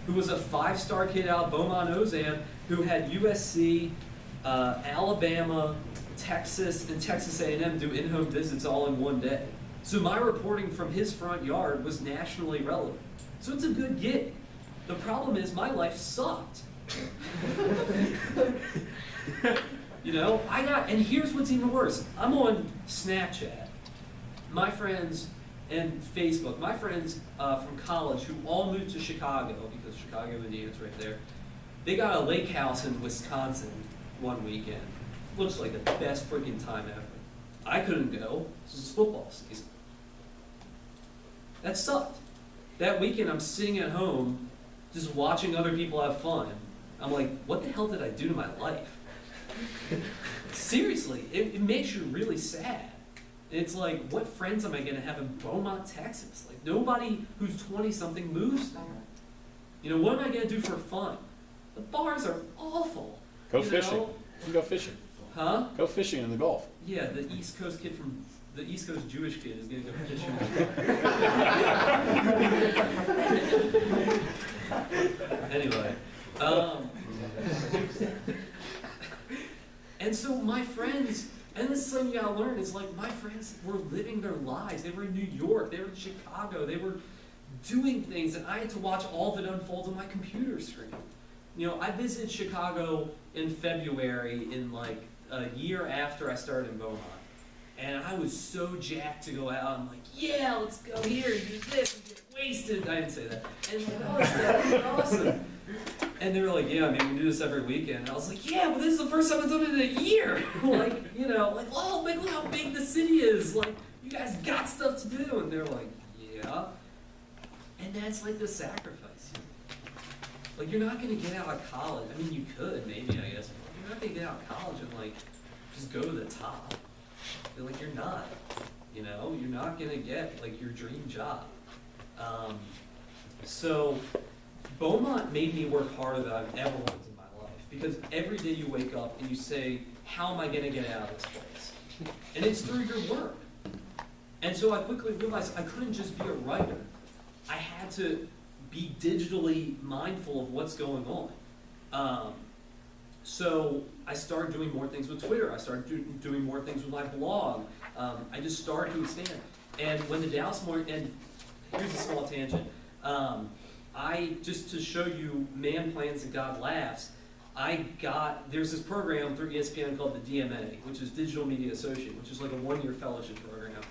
who was a 5-star kid out of Beaumont, Ozan, who had USC, Alabama, Texas, and Texas A&M do in-home visits all in one day. So my reporting from his front yard was nationally relevant. So it's a good gig. The problem is my life sucked. You know, and here's what's even worse. I'm on Snapchat. My friends and Facebook, my friends from college who all moved to Chicago, because Chicago, Indiana's right there, they got a lake house in Wisconsin one weekend. Looks like the best freaking time ever. I couldn't go. This is football season. That sucked. That weekend I'm sitting at home just watching other people have fun. I'm like, what the hell did I do to my life? Seriously, it makes you really sad. It's like, what friends am I going to have in Beaumont, Texas? Like, nobody who's 20-something moves there. You know, what am I going to do for fun? The bars are awful. Go fishing. You can go fishing. Huh? Go fishing in the Gulf. Yeah, the East Coast Jewish kid is going to go fishing. Anyway. And so my friends, and this is something you gotta learn, is like my friends were living their lives. They were in New York, they were in Chicago, they were doing things, and I had to watch all of it unfold on my computer screen. You know, I visited Chicago in February, in like a year after I started in Beaumont. And I was so jacked to go out. I'm like, yeah, let's go here and do this and get wasted. I didn't say that. And like, oh, it's awesome. And they were like, yeah, I mean, we do this every weekend. And I was like, yeah, but this is the first time I've done it in a year. Like, you know, like, oh, like, look how big the city is. Like, you guys got stuff to do. And they're like, yeah. And that's like the sacrifice. Like, you're not going to get out of college. I mean, you could, maybe, I guess. But you're not going to get out of college and, like, just go to the top. Like, you're not. You know, you're not going to get, like, your dream job. So Beaumont made me work harder than I've ever worked in my life, because every day you wake up and you say, how am I going to get out of this place? And it's through your work. And so I quickly realized I couldn't just be a writer. I had to be digitally mindful of what's going on. So I started doing more things with Twitter. I started doing more things with my blog. I just started to expand. And when the Dallas Morning, and here's a small tangent. Just to show you man plans and God laughs, there's this program through ESPN called the DMA, which is Digital Media Associate, which is like a one-year fellowship program.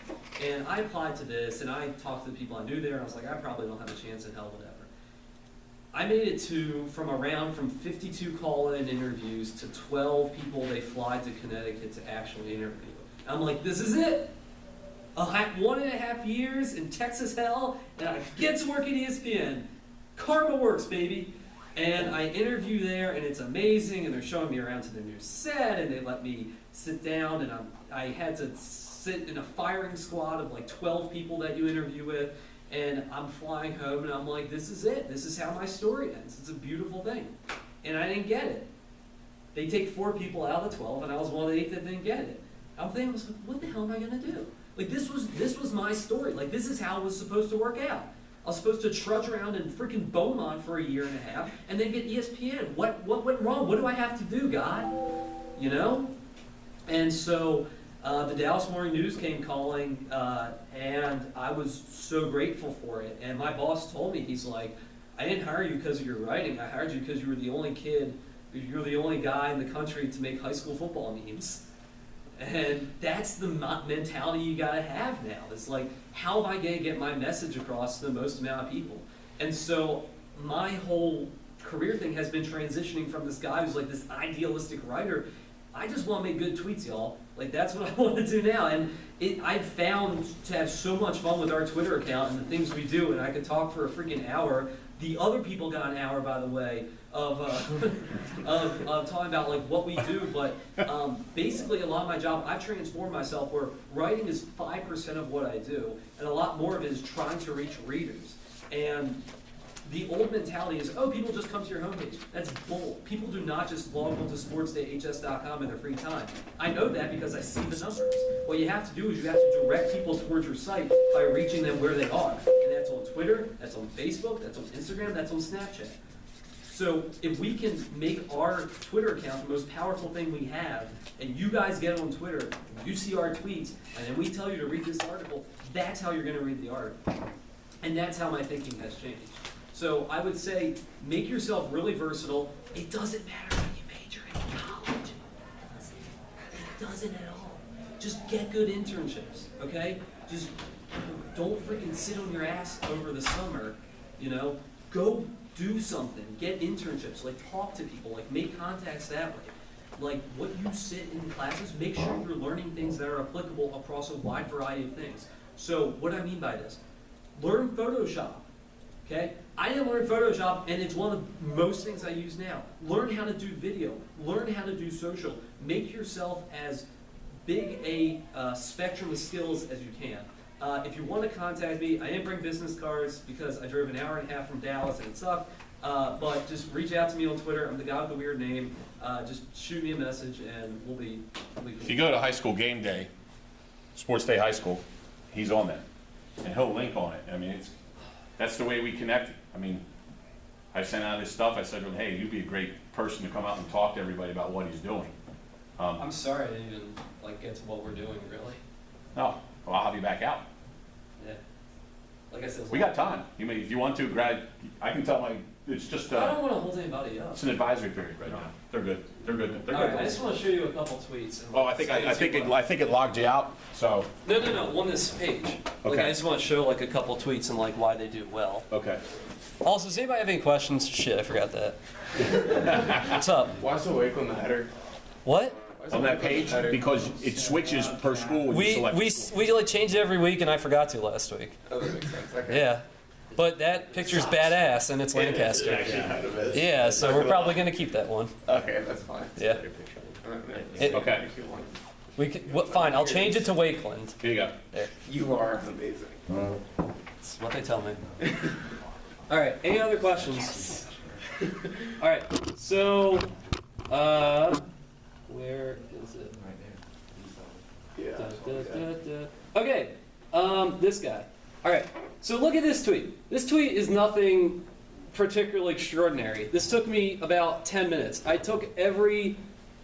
And I applied to this, and I talked to the people I knew there, and I was like, I probably don't have a chance in hell, whatever. I made it from 52 call-in interviews to 12 people they fly to Connecticut to actually interview. I'm like, this is it. 1.5 years in Texas hell, and I get to work at ESPN. Karma works, baby. And I interview there, and it's amazing, and they're showing me around to the new set, and they let me sit down, and I had to sit in a firing squad of like 12 people that you interview with, and I'm flying home, and I'm like, this is it. This is how my story ends. It's a beautiful thing. And I didn't get it. They take 4 people out of the 12, and I was one of the 8 that didn't get it. I'm thinking, what the hell am I going to do? Like, this was my story. Like, this is how it was supposed to work out. I was supposed to trudge around in freaking Beaumont for a year and a half and then get ESPN. What went wrong? What do I have to do, God? You know? And so the Dallas Morning News came calling, and I was so grateful for it. And my boss told me, he's like, I didn't hire you because of your writing. I hired you because you were the only guy in the country to make high school football memes. And that's the mentality you gotta have now. It's like, how am I gonna get my message across to the most amount of people? And so my whole career thing has been transitioning from this guy who's like this idealistic writer. I just want to make good tweets, y'all. Like, that's what I want to do now. And I've found to have so much fun with our Twitter account and the things we do, and I could talk for a freaking hour. The other people got an hour, by the way, of talking about like what we do, but basically a lot of my job, I've transformed myself where writing is 5% of what I do, and a lot more of it is trying to reach readers. And the old mentality is, oh, people just come to your homepage. That's bull. People do not just log on to SportsDayHS.com in their free time. I know that because I see the numbers. What you have to do is you have to direct people towards your site by reaching them where they are, and that's on Twitter. Twitter, that's on Facebook, that's on Instagram, that's on Snapchat. So if we can make our Twitter account the most powerful thing we have, and you guys get on Twitter, you see our tweets, and then we tell you to read this article, that's how you're going to read the article. And that's how my thinking has changed. So I would say, make yourself really versatile. It doesn't matter what you major in college. It doesn't at all. Just get good internships, okay? Just don't freaking sit on your ass over the summer, you know? Go do something, get internships, like talk to people, like make contacts that way. Like what you sit in classes, make sure you're learning things that are applicable across a wide variety of things. So what do I mean by this? Learn Photoshop, okay? I didn't learn Photoshop, and it's one of the most things I use now. Learn how to do video, learn how to do social. Make yourself as big a spectrum of skills as you can. If you want to contact me, I didn't bring business cards because I drove an hour and a half from Dallas and it sucked. But just reach out to me on Twitter. I'm the guy with the weird name. Just shoot me a message and we'll be cool. If you go to high school game day, Sports Day High School, he's on that. And he'll link on it. I mean, that's the way we connected. I mean, I sent out his stuff. I said to him, hey, you'd be a great person to come out and talk to everybody about what he's doing. I'm sorry I didn't even get to what we're doing, really. No, well, I'll have you back out. Yeah. Like I said, We got time. You may, if you want to, I can tell it's just I don't want to hold anybody up. it's an advisory period right now. They're good. They're good. They're All good. right, I just want to show you a couple tweets. And Oh, I think it logged you out. So No, on this page. Like, Okay. I just want to show like a couple tweets and like why they do well. okay. Also, does anybody have any questions? Shit, I forgot that. What's up? Why so wake on the header? What? On that page, because it switches per school when you We select. we like change it every week, and I forgot to last week. Oh, that makes sense. Okay. Yeah, but that picture's badass, and it's Lancaster. Yeah, so we're probably gonna keep that one. Okay, that's fine. Yeah. Okay. We can, fine. I'll change it to Wakeland. Here you go. There. You are amazing. That's what they tell me. All right. Any other questions? All right. So, where is it? Yeah. Okay, this guy. All right, so look at this tweet. This tweet is nothing particularly extraordinary. This took me about 10 minutes. I took every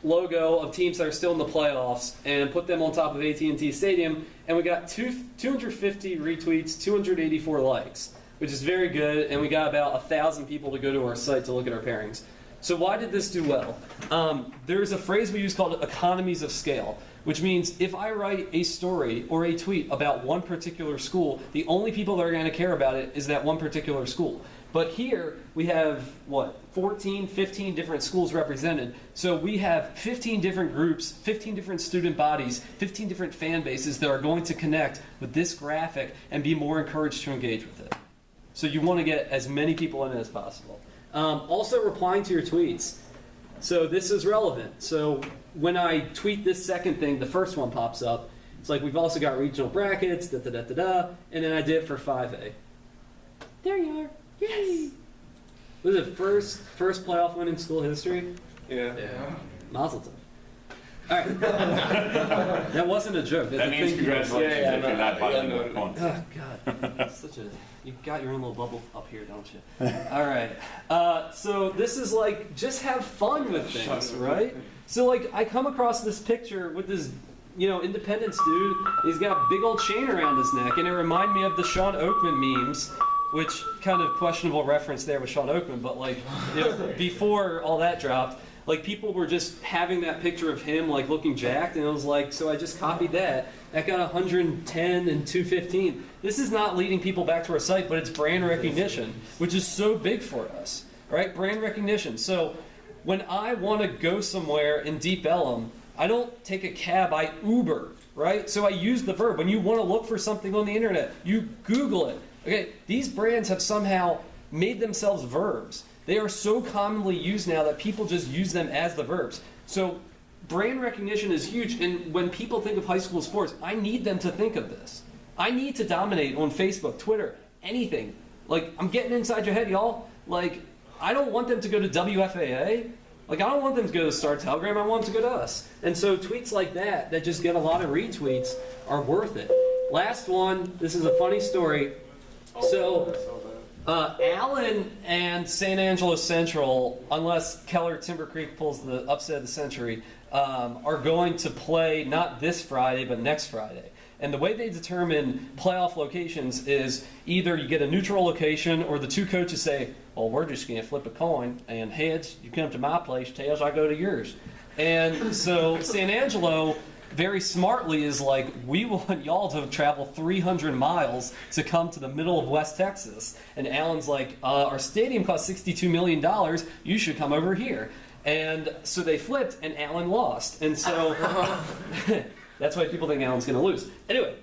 logo of teams that are still in the playoffs and put them on top of AT&T Stadium, and we got 250 retweets, 284 likes, which is very good, and we got about 1,000 people to go to our site to look at our pairings. So why did this do well? There's a phrase we use called economies of scale, which means if I write a story or a tweet about one particular school, the only people that are going to care about it is that one particular school. But here we have, 14, 15 different schools represented. So we have 15 different groups, 15 different student bodies, 15 different fan bases that are going to connect with this graphic and be more encouraged to engage with it. So you want to get as many people in it as possible. Also replying to your tweets. So this is relevant. So when I tweet this second thing, the first one pops up. It's like we've also got regional brackets, da-da-da-da-da, and then I did it for 5A. There you are. Yay! Was it first playoff win in school history? Yeah. Mazel tov. All right. That wasn't a joke. That's That a means thing. congratulations Yeah, if you're not yeah, biting no. the phone. Oh, God. You got your own little bubble up here, don't you? All right. So this is like, just have fun with things, right? So like, I come across this picture with this, Independence dude. He's got a big old chain around his neck, and it reminded me of the Sean Oakman memes, which kind of questionable reference there with Sean Oakman, but like, before all that dropped, like people were just having that picture of him like looking jacked, and it was like, so I just copied that. That got 110 and 215. This is not leading people back to our site, but it's brand recognition, which is so big for us, right? Brand recognition. So when I want to go somewhere in Deep Ellum, I don't take a cab, I Uber, right? So I use the verb. When you want to look for something on the internet, you Google it. Okay, these brands have somehow made themselves verbs. They are so commonly used now that people just use them as the verbs. So brand recognition is huge, and when people think of high school sports, I need them to think of this. I need to dominate on Facebook, Twitter, anything. Like, I'm getting inside your head, y'all. Like, I don't want them to go to WFAA. Like, I don't want them to go to Star Telegram. I want them to go to us. And so tweets like that just get a lot of retweets, are worth it. Last one, this is a funny story. So, I saw that. Allen and San Angelo Central, unless Keller Timber Creek pulls the upset of the century, are going to play not this Friday, but next Friday. And the way they determine playoff locations is either you get a neutral location or the two coaches say, well, we're just going to flip a coin, and heads, you come to my place, tails, I go to yours. And so San Angelo very smartly is like, we want y'all to travel 300 miles to come to the middle of West Texas. And Allen's like, our stadium costs $62 million, you should come over here. And so they flipped, and Allen lost. And so that's why people think Allen's going to lose. Anyway,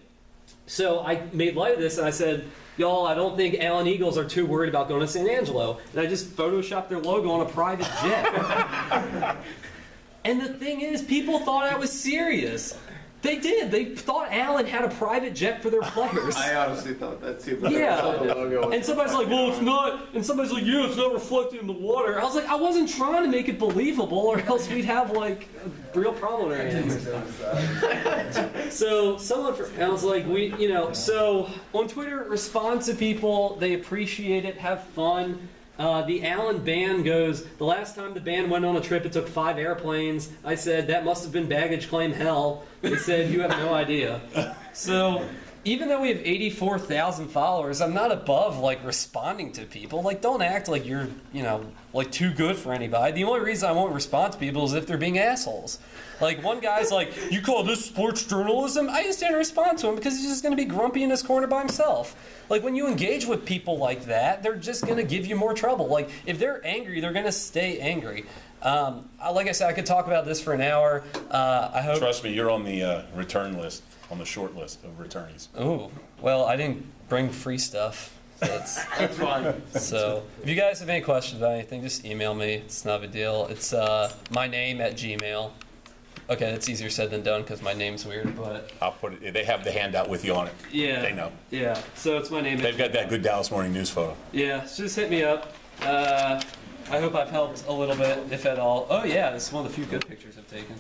so I made light of this, and I said, y'all, I don't think Allen Eagles are too worried about going to San Angelo. And I just photoshopped their logo on a private jet. And the thing is, people thought I was serious. They did. They thought Allen had a private jet for their players. I honestly thought that too. But Yeah. I saw the logo. And somebody's like, well, it's not. And somebody's like, yeah, it's not reflected in the water. I was like, I wasn't trying to make it believable, or else we'd have, like, a real problem on our hands. So I was like, so on Twitter, respond to people. They appreciate it. Have fun. The Allen band goes, the last time the band went on a trip, it took 5 airplanes. I said, that must have been baggage claim hell. They said, you have no idea. So even though we have 84,000 followers, I'm not above, like, responding to people. Like, don't act like you're, like, too good for anybody. The only reason I won't respond to people is if they're being assholes. Like, one guy's like, you call this sports journalism? I just didn't respond to him because he's just going to be grumpy in his corner by himself. Like, when you engage with people like that, they're just going to give you more trouble. Like, if they're angry, they're going to stay angry. Like I said, I could talk about this for an hour. I hope. Trust me, you're on the return list, on the short list of returnees. Oh, well, I didn't bring free stuff. That's fine. So, if you guys have any questions about anything, just email me. It's not a big deal. It's my name at Gmail. Okay, that's easier said than done because my name's weird, but I'll put it, they have the handout with you on it. yeah, They know. Yeah, so it's my name. They've got that good Dallas Morning News photo. Yeah, so just hit me up. I hope I've helped a little bit, if at all. Oh yeah, this is one of the few good pictures I've taken.